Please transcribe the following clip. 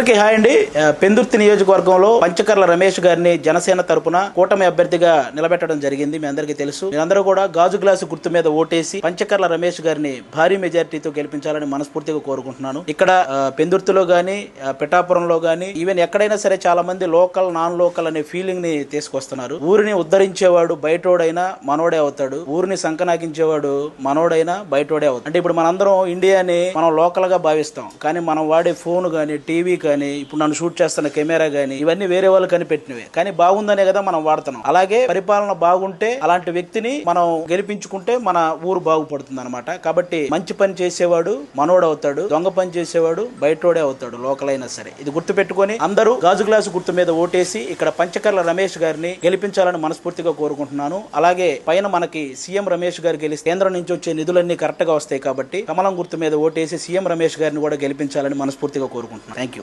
అందరికీ హాయ్ అండి. పెందుర్తి నియోజకవర్గంలో పంచకర్ల రమేష్ గారిని జనసేన తరపున కూటమి అభ్యర్థిగా నిలబెట్టడం జరిగింది. మీ అందరికీ తెలుసు. మీరందరూ కూడా గాజు గ్లాసు గుర్తు మీద ఓటేసి పంచకర్ల రమేష్ గారిని భారీ మెజారిటీతో గెలిపించాలని మనస్ఫూర్తిగా కోరుకుంటున్నాను. ఇక్కడ పెందుర్తిలో గానీ, పిఠాపురంలో గానీ, ఈవెన్ ఎక్కడైనా సరే చాలా మంది లోకల్ నాన్ లోకల్ అనే ఫీలింగ్ ని తీసుకొస్తున్నారు. ఊరిని ఉద్ధరించేవాడు బయటోడైనా మనోడే అవుతాడు, ఊరిని సంకనాకించేవాడు మనోడైనా బయటోడే అవుతాడు. అంటే ఇప్పుడు మనందరం ఇండియాని మనం లోకల్ గా భావిస్తాం, కానీ మనం వాడే ఫోన్ గానీ, టీవీ కానీ, ఇప్పుడు నన్ను షూట్ చేస్తున్న కెమెరా గానీ, ఇవన్నీ వేరే వాళ్ళు కనిపెట్టినవే, కానీ బాగుందనే కదా మనం వాడుతున్నాం. అలాగే పరిపాలన బాగుంటే అలాంటి వ్యక్తిని మనం గెలిపించుకుంటే మన ఊరు బాగుపడుతుంది అనమాట. కాబట్టి మంచి పని చేసేవాడు మనోడు అవుతాడు, దొంగ పని చేసేవాడు బయటోడే అవుతాడు, లోకల్ అయినా సరే. ఇది గుర్తు పెట్టుకుని అందరూ గాజు గ్లాసు గుర్తు మీద ఓటేసి ఇక్కడ పంచకర్ల రమేష్ గారిని గెలిపించాలని మనస్ఫూర్తిగా కోరుకుంటున్నాను. అలాగే పైన మనకి సీఎం రమేష్ గారు గెలిస్తే కేంద్రం నుంచి వచ్చే నిధులన్నీ కరెక్ట్ గా వస్తాయి. కాబట్టి కమలం గుర్తు మీద ఓటేసి సీఎం రమేష్ గారిని కూడా గెలిపించాలని మనస్ఫూర్తిగా కోరుకుంటున్నాను. Thank you.